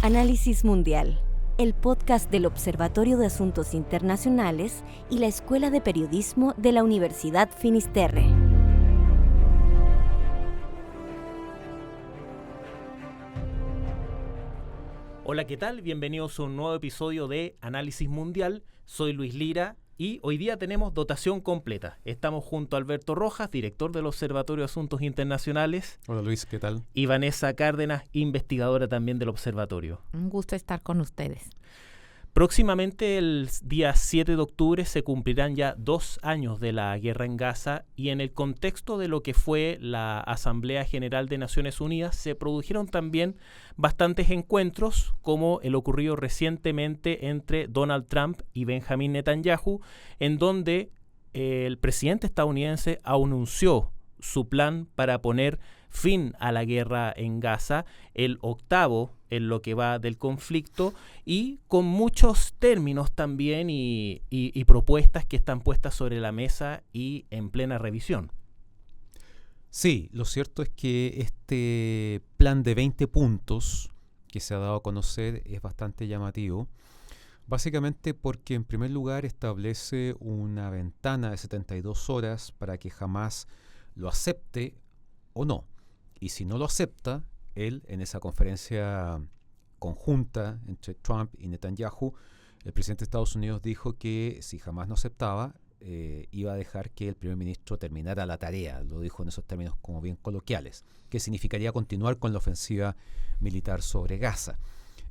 Análisis Mundial, el podcast del Observatorio de Asuntos Internacionales y la Escuela de Periodismo de la Universidad Finisterre. Hola, ¿qué tal? Bienvenidos a un nuevo episodio de Análisis Mundial. Soy Luis Lira y hoy día tenemos dotación completa. Estamos junto a Alberto Rojas, director del Observatorio de Asuntos Internacionales. Hola Luis, ¿qué tal? Y Vanessa Cárdenas, investigadora también del Observatorio. Un gusto estar con ustedes. Próximamente, el día 7 de octubre, se cumplirán ya 2 años de la guerra en Gaza y en el contexto de lo que fue la Asamblea General de Naciones Unidas se produjeron también bastantes encuentros, como el ocurrido recientemente entre Donald Trump y Benjamin Netanyahu, en donde el presidente estadounidense anunció su plan para poner fin a la guerra en Gaza, el octavo en lo que va del conflicto, y con muchos términos también y propuestas que están puestas sobre la mesa y en plena revisión. Sí, lo cierto es que este plan de 20 puntos que se ha dado a conocer es bastante llamativo, básicamente porque en primer lugar establece una ventana de 72 horas para que Hamás lo acepte o no. Y si no lo acepta, él en esa conferencia conjunta entre Trump y Netanyahu, el presidente de Estados Unidos dijo que si Hamás no aceptaba, iba a dejar que el primer ministro terminara la tarea. Lo dijo en esos términos como bien coloquiales, que significaría continuar con la ofensiva militar sobre Gaza.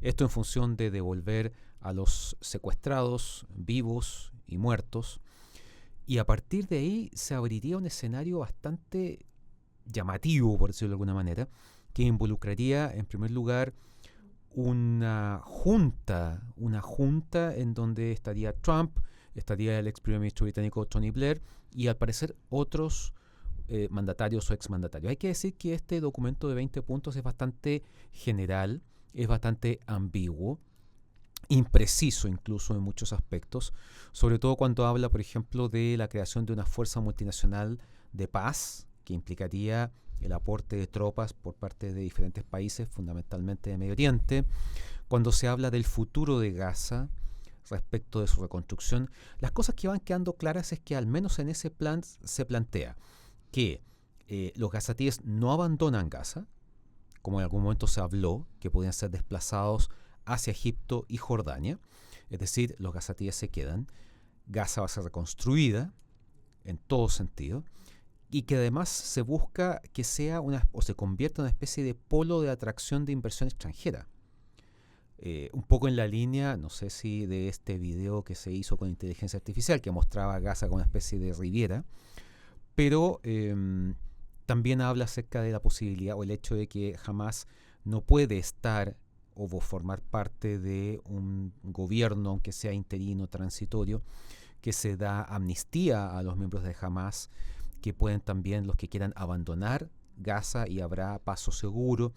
Esto en función de devolver a los secuestrados, vivos y muertos. Y a partir de ahí se abriría un escenario bastante llamativo, por decirlo de alguna manera, que involucraría en primer lugar una junta en donde estaría Trump, estaría el ex primer ministro británico Tony Blair y al parecer otros mandatarios o exmandatarios. Hay que decir que este documento de 20 puntos es bastante general, es bastante ambiguo, impreciso incluso en muchos aspectos, sobre todo cuando habla, por ejemplo, de la creación de una fuerza multinacional de paz, que implicaría el aporte de tropas por parte de diferentes países, fundamentalmente de Medio Oriente. Cuando se habla del futuro de Gaza, respecto de su reconstrucción, las cosas que van quedando claras es que al menos en ese plan se plantea que los gazatíes no abandonan Gaza, como en algún momento se habló, que podían ser desplazados hacia Egipto y Jordania, es decir, los gazatíes se quedan, Gaza va a ser reconstruida en todo sentido, y que además se busca que sea o se convierta en una especie de polo de atracción de inversión extranjera. Un poco en la línea, no sé si de este video que se hizo con inteligencia artificial, que mostraba a Gaza como una especie de riviera, pero también habla acerca de la posibilidad o el hecho de que Hamás no puede estar o formar parte de un gobierno, aunque sea interino, transitorio, que se da amnistía a los miembros de Hamás, que pueden también los que quieran abandonar Gaza y habrá paso seguro.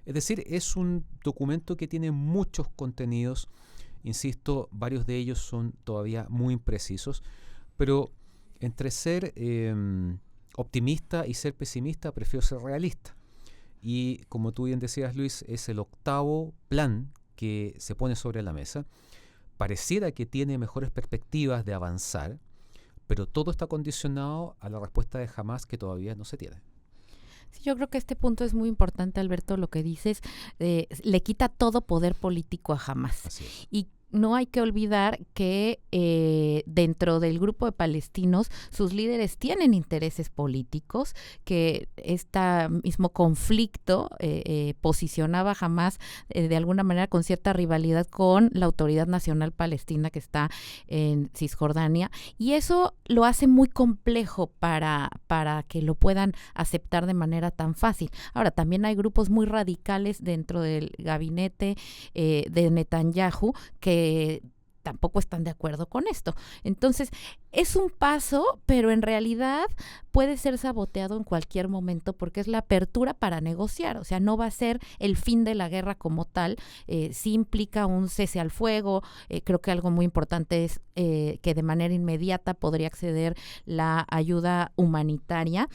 Es decir, es un documento que tiene muchos contenidos, insisto, varios de ellos son todavía muy imprecisos, pero entre ser optimista y ser pesimista prefiero ser realista. Y como tú bien decías, Luis, es el octavo plan que se pone sobre la mesa. Pareciera que tiene mejores perspectivas de avanzar, pero todo está condicionado a la respuesta de Hamás que todavía no se tiene. Sí, yo creo que este punto es muy importante, Alberto, lo que dices, le quita todo poder político a Hamás. Así es. Y no hay que olvidar que dentro del grupo de palestinos sus líderes tienen intereses políticos, que este mismo conflicto posicionaba a Hamás de alguna manera con cierta rivalidad con la Autoridad Nacional Palestina que está en Cisjordania, y eso lo hace muy complejo para que lo puedan aceptar de manera tan fácil. Ahora, también hay grupos muy radicales dentro del gabinete de Netanyahu que tampoco están de acuerdo con esto. Entonces, es un paso, pero en realidad puede ser saboteado en cualquier momento porque es la apertura para negociar. O sea, no va a ser el fin de la guerra como tal. Sí implica un cese al fuego. Creo que algo muy importante es que de manera inmediata podría acceder la ayuda humanitaria,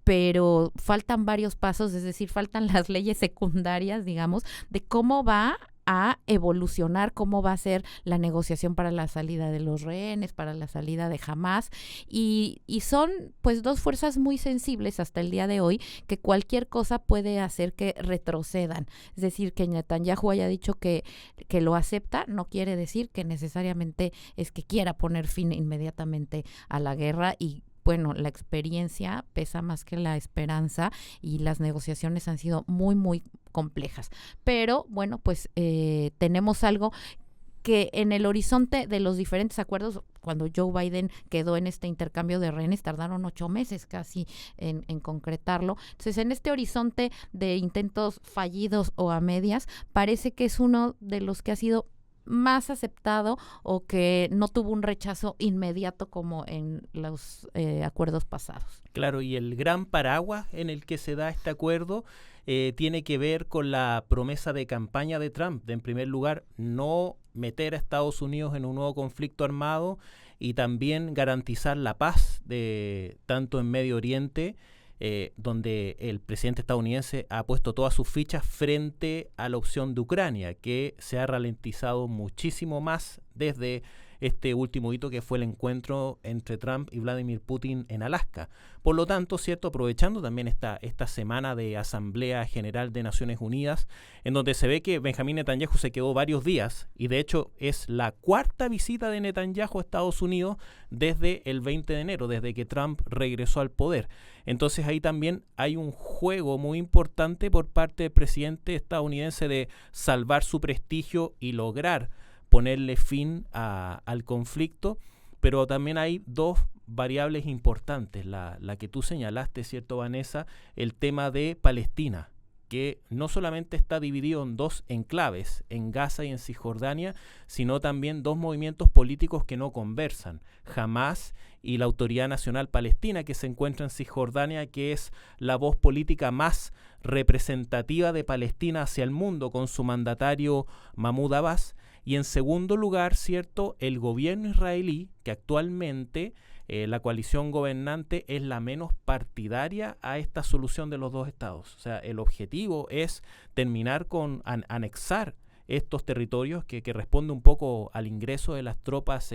pero faltan varios pasos, es decir, faltan las leyes secundarias, digamos, de cómo va a evolucionar cómo va a ser la negociación para la salida de los rehenes, para la salida de Hamás, y son pues dos fuerzas muy sensibles hasta el día de hoy, que cualquier cosa puede hacer que retrocedan. Es decir, que Netanyahu haya dicho que lo acepta, no quiere decir que necesariamente es que quiera poner fin inmediatamente a la guerra, y bueno, la experiencia pesa más que la esperanza y las negociaciones han sido muy, muy complejas. Pero bueno, pues tenemos algo que en el horizonte de los diferentes acuerdos, cuando Joe Biden quedó en este intercambio de rehenes, tardaron 8 meses casi en concretarlo. Entonces, en este horizonte de intentos fallidos o a medias, parece que es uno de los que ha sido más aceptado o que no tuvo un rechazo inmediato como en los acuerdos pasados. Claro, y el gran paraguas en el que se da este acuerdo tiene que ver con la promesa de campaña de Trump de, en primer lugar, no meter a Estados Unidos en un nuevo conflicto armado y también garantizar la paz tanto en Medio Oriente, donde el presidente estadounidense ha puesto todas sus fichas frente a la opción de Ucrania, que se ha ralentizado muchísimo más desde este último hito que fue el encuentro entre Trump y Vladimir Putin en Alaska. Por lo tanto, cierto, aprovechando también esta semana de Asamblea General de Naciones Unidas, en donde se ve que Benjamín Netanyahu se quedó varios días, y de hecho es la 4ª visita de Netanyahu a Estados Unidos desde el 20 de enero, desde que Trump regresó al poder. Entonces ahí también hay un juego muy importante por parte del presidente estadounidense de salvar su prestigio y lograr ponerle fin al conflicto, pero también hay dos variables importantes, la que tú señalaste, ¿cierto, Vanessa? El tema de Palestina, que no solamente está dividido en dos enclaves, en Gaza y en Cisjordania, sino también dos movimientos políticos que no conversan, Hamás y la Autoridad Nacional Palestina, que se encuentra en Cisjordania, que es la voz política más representativa de Palestina hacia el mundo, con su mandatario Mahmoud Abbas. Y en segundo lugar, ¿cierto?, el gobierno israelí, que actualmente la coalición gobernante es la menos partidaria a esta solución de los dos estados. O sea, el objetivo es terminar con anexar estos territorios que responde un poco al ingreso de las tropas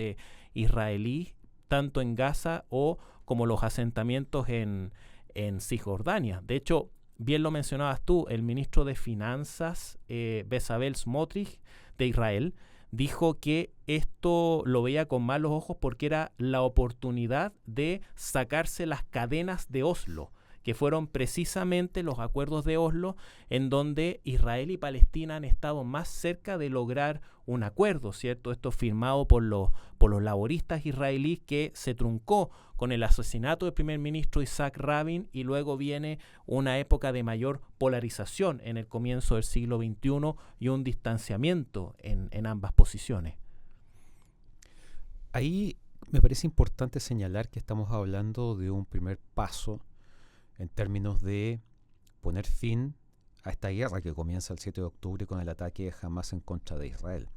israelíes, tanto en Gaza como los asentamientos en Cisjordania. De hecho, bien lo mencionabas tú, el ministro de Finanzas, Bezalel Smotrich, de Israel, dijo que esto lo veía con malos ojos porque era la oportunidad de sacarse las cadenas de Oslo, que fueron precisamente los acuerdos de Oslo en donde Israel y Palestina han estado más cerca de lograr un acuerdo, ¿cierto? Esto firmado por los laboristas israelíes, que se truncó con el asesinato del primer ministro Isaac Rabin, y luego viene una época de mayor polarización en el comienzo del siglo XXI y un distanciamiento en ambas posiciones. Ahí me parece importante señalar que estamos hablando de un primer paso en términos de poner fin a esta guerra que comienza el 7 de octubre con el ataque de Hamás en contra de Israel.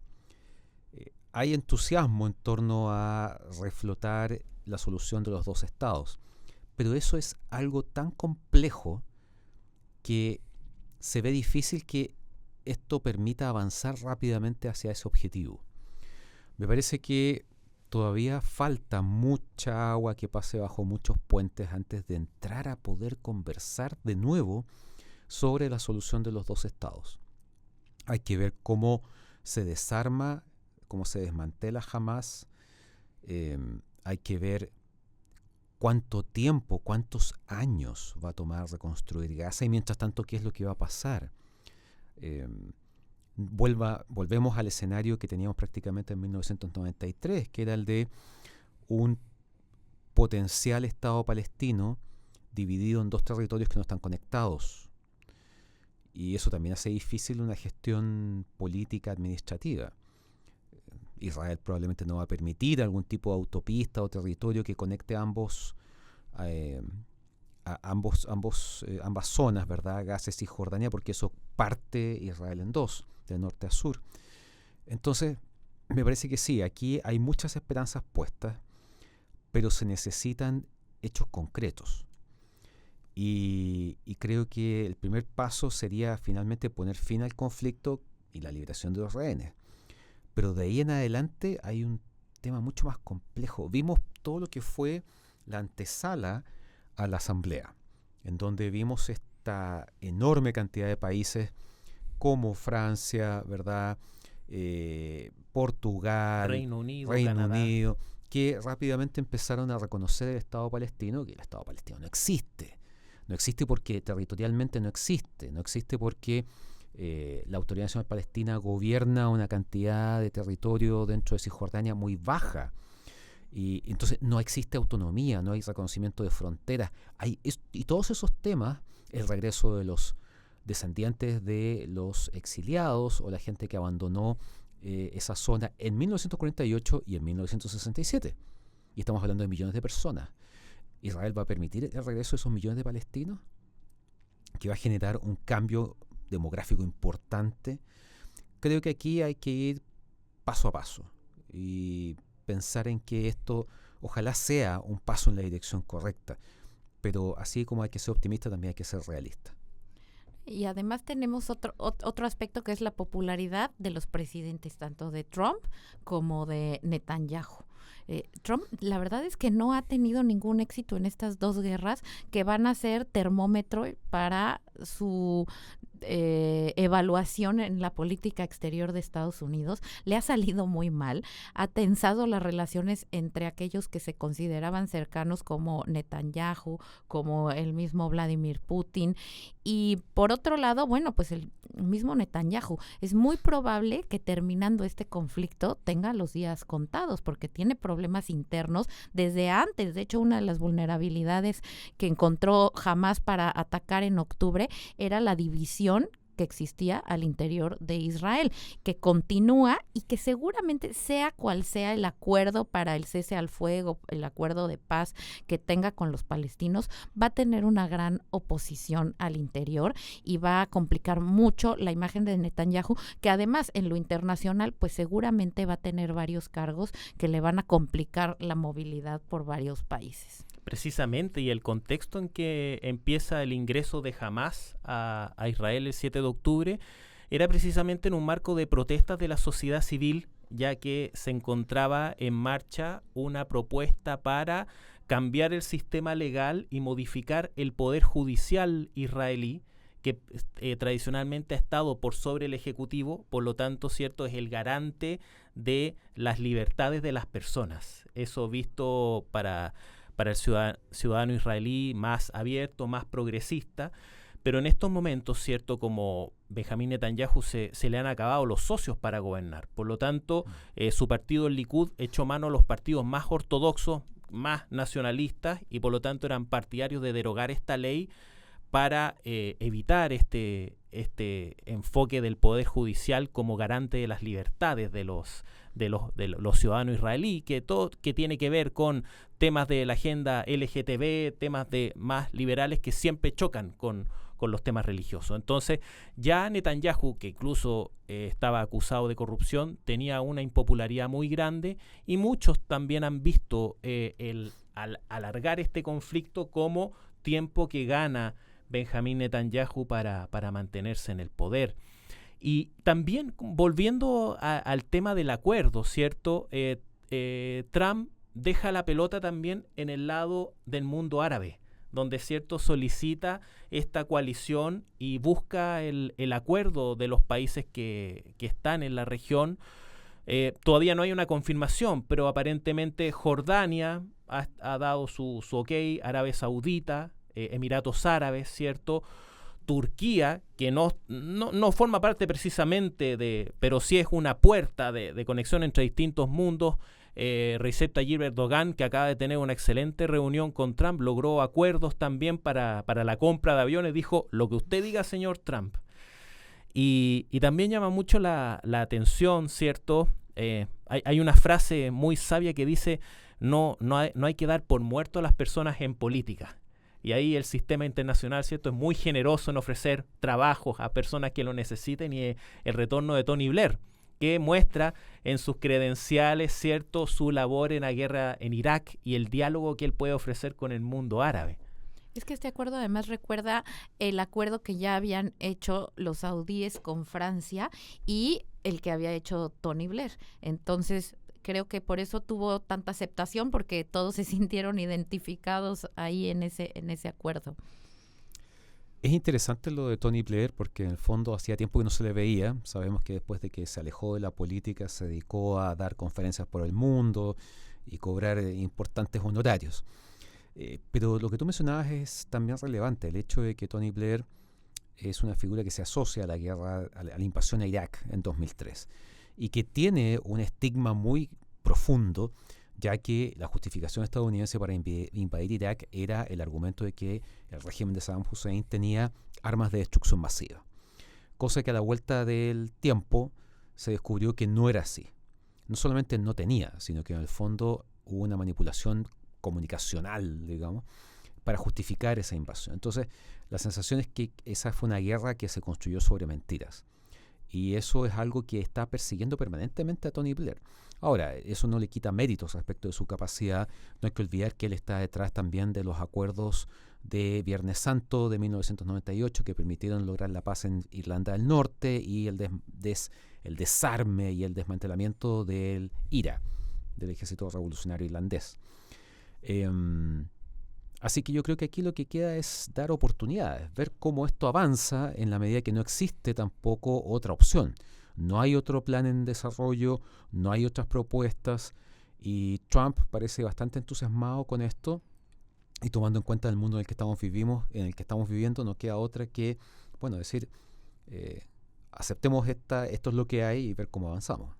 Hay entusiasmo en torno a reflotar la solución de los dos estados, pero eso es algo tan complejo que se ve difícil que esto permita avanzar rápidamente hacia ese objetivo. Me parece que todavía falta mucha agua que pase bajo muchos puentes antes de entrar a poder conversar de nuevo sobre la solución de los dos estados. Hay que ver cómo se desarma, cómo se desmantela Hamás. Hay que ver cuánto tiempo, cuántos años va a tomar reconstruir Gaza, y mientras tanto, qué es lo que va a pasar. Volvemos al escenario que teníamos prácticamente en 1993, que era el de un potencial Estado palestino dividido en dos territorios que no están conectados. Y eso también hace difícil una gestión política administrativa. Israel probablemente no va a permitir algún tipo de autopista o territorio que conecte ambas zonas, ¿verdad? Gaza y Cisjordania, porque eso parte Israel en dos, de norte a sur. Entonces, me parece que sí, aquí hay muchas esperanzas puestas, pero se necesitan hechos concretos. Y creo que el primer paso sería finalmente poner fin al conflicto y la liberación de los rehenes. Pero de ahí en adelante hay un tema mucho más complejo. Vimos todo lo que fue la antesala a la asamblea, en donde vimos esta enorme cantidad de países como Francia, ¿verdad? Portugal, Reino Unido, Reino Canadá. Unido, que rápidamente empezaron a reconocer el Estado palestino, que el Estado palestino no existe. No existe porque territorialmente no existe porque la Autoridad Nacional Palestina gobierna una cantidad de territorio dentro de Cisjordania muy baja. Y entonces no existe autonomía, no hay reconocimiento de fronteras. Y todos esos temas, el regreso de los descendientes de los exiliados o la gente que abandonó esa zona en 1948 y en 1967. Y estamos hablando de millones de personas. ¿Israel va a permitir el regreso de esos millones de palestinos? Que va a generar un cambio demográfico importante. Creo que aquí hay que ir paso a paso y pensar en que esto ojalá sea un paso en la dirección correcta. Pero así como hay que ser optimista, también hay que ser realista. Y además tenemos otro aspecto que es la popularidad de los presidentes, tanto de Trump como de Netanyahu. Trump, la verdad es que no ha tenido ningún éxito en estas dos guerras que van a ser termómetro para su evaluación en la política exterior de Estados Unidos. Le ha salido muy mal, ha tensado las relaciones entre aquellos que se consideraban cercanos como Netanyahu, como el mismo Vladimir Putin, y por otro lado, bueno, pues el mismo Netanyahu. Es muy probable que terminando este conflicto tenga los días contados, porque tiene problemas internos desde antes. De hecho, una de las vulnerabilidades que encontró Hamás para atacar en octubre era la división que existía al interior de Israel, que continúa y que seguramente sea cual sea el acuerdo para el cese al fuego, el acuerdo de paz que tenga con los palestinos, va a tener una gran oposición al interior y va a complicar mucho la imagen de Netanyahu, que además en lo internacional pues seguramente va a tener varios cargos que le van a complicar la movilidad por varios países. Precisamente, y el contexto en que empieza el ingreso de Hamás a Israel el 7 de octubre era precisamente en un marco de protestas de la sociedad civil, ya que se encontraba en marcha una propuesta para cambiar el sistema legal y modificar el poder judicial israelí, que tradicionalmente ha estado por sobre el Ejecutivo, por lo tanto, cierto, es el garante de las libertades de las personas. Eso visto para el ciudadano israelí más abierto, más progresista, pero en estos momentos, cierto, como Benjamín Netanyahu se le han acabado los socios para gobernar. Por lo tanto, su partido, el Likud, echó mano a los partidos más ortodoxos, más nacionalistas, y por lo tanto eran partidarios de derogar esta ley para evitar este enfoque del poder judicial como garante de las libertades de los ciudadanos israelíes, que tiene que ver con temas de la agenda LGTB, temas de más liberales que siempre chocan con los temas religiosos. Entonces, ya Netanyahu, que incluso estaba acusado de corrupción, tenía una impopularidad muy grande, y muchos también han visto al alargar este conflicto como tiempo que gana Benjamín Netanyahu para mantenerse en el poder. Y también, volviendo al tema del acuerdo, ¿cierto? Trump deja la pelota también en el lado del mundo árabe, donde, ¿cierto?, solicita esta coalición y busca el acuerdo de los países que están en la región. Todavía no hay una confirmación, pero aparentemente Jordania ha dado su ok, Arabia Saudita, Emiratos Árabes, ¿cierto? Turquía, que no forma parte precisamente pero sí es una puerta de conexión entre distintos mundos. Recep Tayyip Erdogan, que acaba de tener una excelente reunión con Trump, logró acuerdos también para la compra de aviones. Dijo, lo que usted diga, señor Trump. Y también llama mucho la atención, ¿cierto? Hay una frase muy sabia que dice, no hay que dar por muerto a las personas en política. Y ahí el sistema internacional, ¿cierto?, es muy generoso en ofrecer trabajos a personas que lo necesiten, y el retorno de Tony Blair, que muestra en sus credenciales, ¿cierto?, su labor en la guerra en Irak y el diálogo que él puede ofrecer con el mundo árabe. Es que este acuerdo además recuerda el acuerdo que ya habían hecho los saudíes con Francia y el que había hecho Tony Blair. Entonces, creo que por eso tuvo tanta aceptación, porque todos se sintieron identificados ahí en ese acuerdo. Es interesante lo de Tony Blair porque en el fondo hacía tiempo que no se le veía. Sabemos que después de que se alejó de la política se dedicó a dar conferencias por el mundo y cobrar importantes honorarios. Pero lo que tú mencionabas es también relevante, el hecho de que Tony Blair es una figura que se asocia a la guerra, a la invasión a Irak en 2003 y que tiene un estigma muy profundo, ya que la justificación estadounidense para invadir Irak era el argumento de que el régimen de Saddam Hussein tenía armas de destrucción masiva, cosa que a la vuelta del tiempo se descubrió que no era así. No solamente no tenía, sino que en el fondo hubo una manipulación comunicacional, digamos, para justificar esa invasión. Entonces, la sensación es que esa fue una guerra que se construyó sobre mentiras. Y eso es algo que está persiguiendo permanentemente a Tony Blair. Ahora, eso no le quita méritos respecto de su capacidad. No hay que olvidar que él está detrás también de los acuerdos de Viernes Santo de 1998 que permitieron lograr la paz en Irlanda del Norte y el desarme y el desmantelamiento del IRA, del Ejército Revolucionario Irlandés. Así que yo creo que aquí lo que queda es dar oportunidades, ver cómo esto avanza en la medida que no existe tampoco otra opción. No hay otro plan en desarrollo, no hay otras propuestas y Trump parece bastante entusiasmado con esto y tomando en cuenta el mundo en el que estamos viviendo, no queda otra que, bueno, decir, aceptemos esto es lo que hay y ver cómo avanzamos.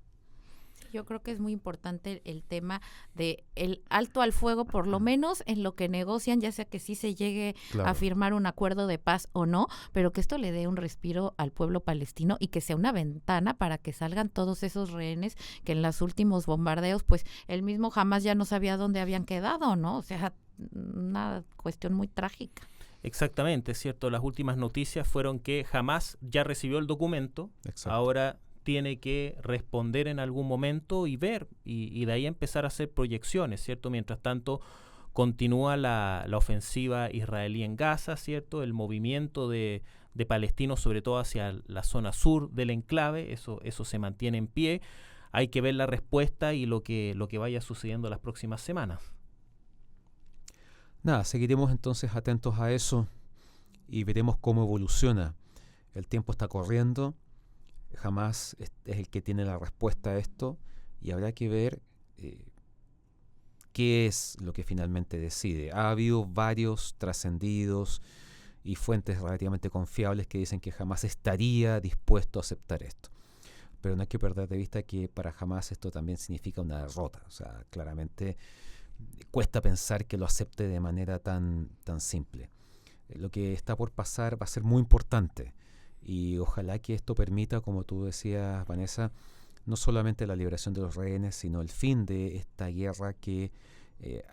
Yo creo que es muy importante el tema de el alto al fuego, por lo menos en lo que negocian, ya sea que sí se llegue a firmar un acuerdo de paz o no, pero que esto le dé un respiro al pueblo palestino y que sea una ventana para que salgan todos esos rehenes que en los últimos bombardeos, pues el mismo Hamás ya no sabía dónde habían quedado, ¿no? O sea, una cuestión muy trágica. Exactamente, es cierto. Las últimas noticias fueron que Hamás ya recibió el documento. Exacto. Ahora tiene que responder en algún momento y ver, y de ahí empezar a hacer proyecciones, ¿cierto? Mientras tanto, continúa la ofensiva israelí en Gaza, ¿cierto? El movimiento de palestinos, sobre todo hacia la zona sur del enclave, eso se mantiene en pie. Hay que ver la respuesta y lo que vaya sucediendo las próximas semanas. Nada, seguiremos entonces atentos a eso y veremos cómo evoluciona. El tiempo está corriendo. Hamás es el que tiene la respuesta a esto y habrá que ver qué es lo que finalmente decide. Ha habido varios trascendidos y fuentes relativamente confiables que dicen que Hamás estaría dispuesto a aceptar esto. Pero no hay que perder de vista que para Hamás esto también significa una derrota. O sea, claramente cuesta pensar que lo acepte de manera tan simple. Lo que está por pasar va a ser muy importante. Y ojalá que esto permita, como tú decías, Vanessa, no solamente la liberación de los rehenes, sino el fin de esta guerra que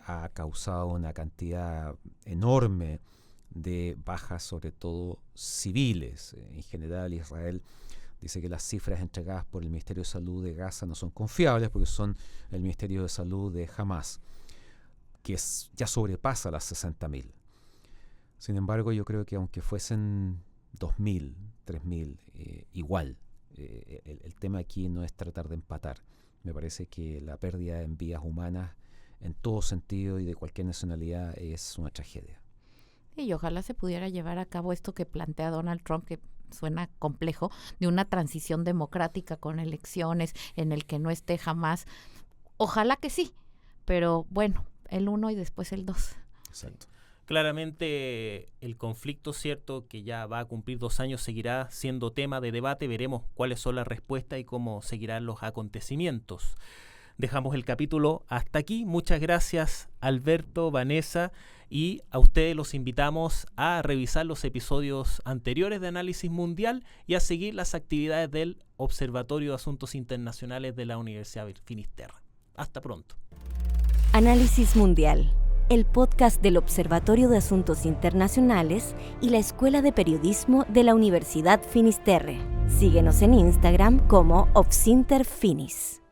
ha causado una cantidad enorme de bajas, sobre todo civiles. En general, Israel dice que las cifras entregadas por el Ministerio de Salud de Gaza no son confiables porque son el Ministerio de Salud de Hamás, que ya sobrepasa las 60.000. Sin embargo, yo creo que aunque fuesen 2.000, 3.000, igual. El tema aquí no es tratar de empatar. Me parece que la pérdida en vidas humanas en todo sentido y de cualquier nacionalidad es una tragedia. Y ojalá se pudiera llevar a cabo esto que plantea Donald Trump, que suena complejo, de una transición democrática con elecciones en el que no esté jamás. Ojalá que sí, pero bueno, el 1 y después el 2. Exacto. Claramente el conflicto, cierto, que ya va a cumplir 2 años, seguirá siendo tema de debate. Veremos cuáles son las respuestas y cómo seguirán los acontecimientos. Dejamos el capítulo hasta aquí. Muchas gracias, Alberto, Vanessa, y a ustedes los invitamos a revisar los episodios anteriores de Análisis Mundial y a seguir las actividades del Observatorio de Asuntos Internacionales de la Universidad Finisterra. Hasta pronto. Análisis Mundial, el podcast del Observatorio de Asuntos Internacionales y la Escuela de Periodismo de la Universidad Finisterre. Síguenos en Instagram como obsinterfinis.